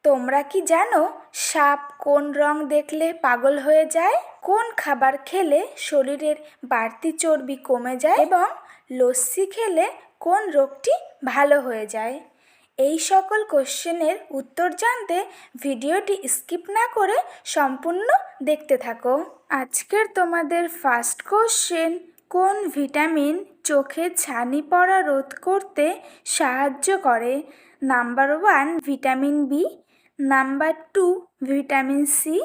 তোমরা কি জানো সাপ কোন রং দেখলে পাগল হয়ে যায়? কোন খাবার খেলে শরীরের বাড়তি চর্বি কমে যায় এবং লস্যি খেলে কোন রোগটি ভালো হয়ে যায়? এই সকল কোশ্চেনের উত্তর জানতে ভিডিওটি স্কিপ না করে সম্পূর্ণ দেখতে থাকো। আজকের তোমাদের ফার্স্ট কোশ্চেন, কোন ভিটামিন চোখে ছানি পড়া রোধ করতে সাহায্য করে? Number 1 vitamin B, number 2 vitamin C,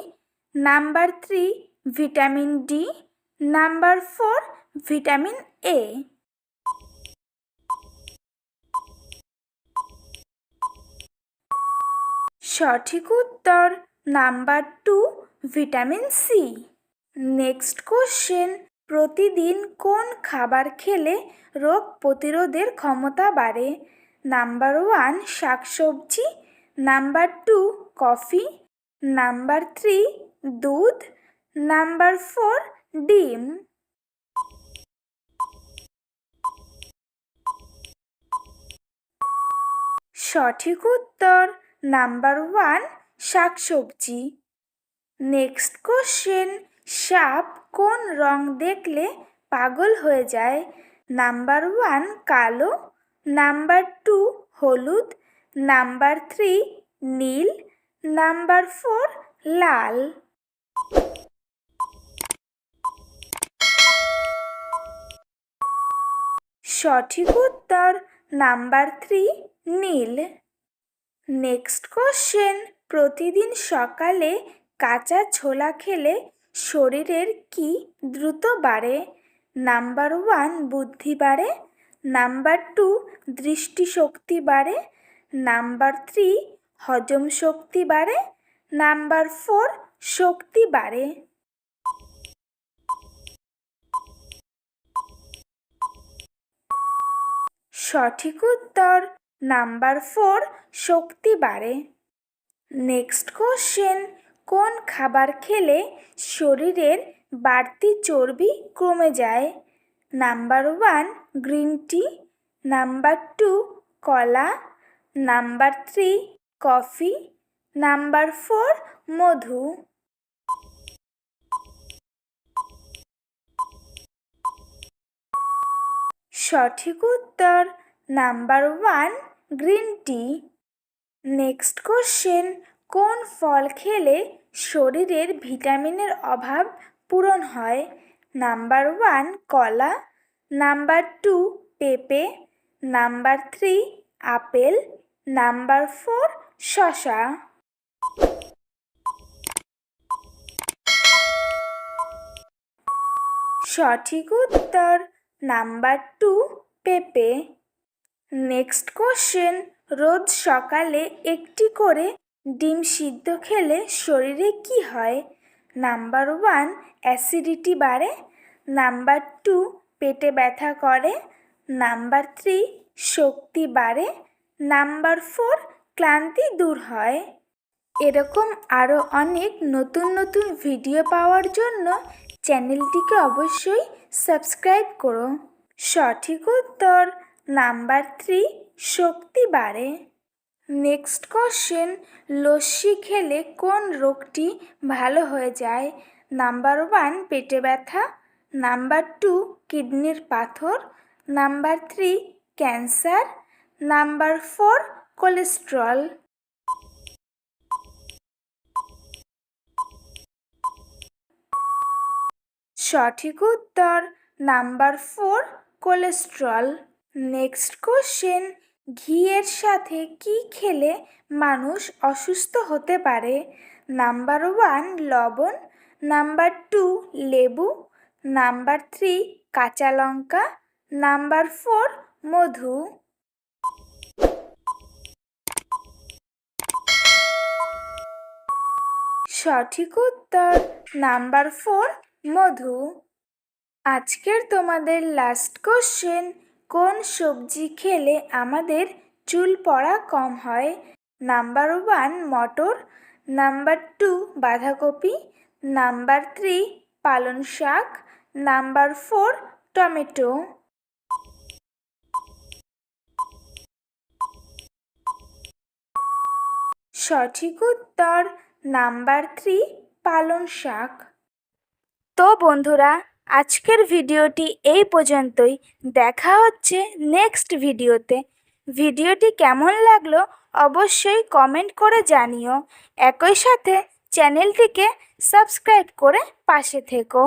number 3 vitamin D, number 4 vitamin A. সঠিক উত্তর number 2 vitamin C. Next question, প্রতিদিন কোন খাবার খেলে রোগ প্রতিরোধের ক্ষমতা বাড়ে? নাম্বার 1 শাকসবজি, নাম্বার 2 কফি, নাম্বার 3 দুধ, নাম্বার 4 ডিম। সঠিক উত্তর নাম্বার 1 শাকসবজি। নেক্সট কোশ্চেন, সাপ কোন রং দেখলে পাগল হয়ে যায়? নাম্বার 1 কালো, নাম্বার 2 হলুদ, নাম্বার 3 নীল, নাম্বার 4 লাল। সঠিক উত্তর নাম্বার 3 নীল। নেক্সট কোশ্চেন, প্রতিদিন সকালে কাঁচা ছোলা খেলে শরীরের কি দ্রুত বাড়ে? নাম্বার 1 বুদ্ধি বাড়ে, নাম্বার 2 দৃষ্টিশক্তি বাড়ে, নাম্বার 3 হজম শক্তি বাড়ে, নাম্বার 4 শক্তি বাড়ে। সঠিক উত্তর নাম্বার 4 শক্তি বাড়ে। নেক্সট কোশ্চেন, কোন খাবার খেলে শরীরের বাড়তি চর্বি কমে যায়? নাম্বার 1 গ্রিন টি, নাম্বার 2 কলা, নাম্বার 3 কফি, নাম্বার 4 মধু। সঠিক উত্তর number 1 green tea. Next question, কোন ফল খেলে শরীরের ভিটামিনের অভাব পূরণ হয়? নাম্বার 1 কলা, নাম্বার 2 পেঁপে, নাম্বার 3 আপেল, নাম্বার 4 শসা। সঠিক উত্তর নাম্বার 2 পেঁপে। নেক্সট কোশ্চেন, রোজ সকালে একটি করে ডিম সিদ্ধ খেলে শরীরে কি হয়? নাম্বার 1 অ্যাসিডিটি বাড়ে, নাম্বার 2 পেটে ব্যথা করে, নাম্বার 3 শক্তি বাড়ে, নাম্বার 4 ক্লান্তি দূর হয়। এরকম আরও অনেক নতুন নতুন ভিডিও পাওয়ার জন্য চ্যানেলটিকে অবশ্যই সাবস্ক্রাইব করো। সঠিক উত্তর নাম্বার 3 শক্তি বাড়ে। নেক্সট কোশ্চেন, লস্যি খেলে কোন রোগটি ভালো হয়ে যায়? নাম্বার 1 পেটে ব্যথা, নাম্বার 2 কিডনির পাথর, নাম্বার 3 ক্যান্সার, নাম্বার 4 কোলেস্ট্রল। সঠিক উত্তর নাম্বার 4 কোলেস্ট্রল। নেক্সট কোশ্চেন, ঘিয়ের সাথে কি খেলে মানুষ অসুস্থ হতে পারে? নাম্বার 1 লবণ, নাম্বার 2 লেবু, নাম্বার 3 কাঁচা লঙ্কা, নাম্বার 4 মধু। সঠিক উত্তর নাম্বার 4 মধু। আজকের তোমাদের লাস্ট কোশ্চেন, কোন সবজি খেলে আমাদের চুল পড়া কম হয়? নাম্বার 1 মটর, নাম্বার 2 বাঁধাকপি, নাম্বার 3 পালং শাক, নাম্বার 4 টমেটো। সঠিক উত্তর নাম্বার 3 পালং শাক। তো বন্ধুরা, আজকের ভিডিওটি এই পর্যন্তই। দেখা হচ্ছে নেক্সট ভিডিওতে। ভিডিওটি কেমন লাগলো অবশ্যই কমেন্ট করে জানিও। একই সাথে চ্যানেলটিকে সাবস্ক্রাইব করে পাশে থেকো।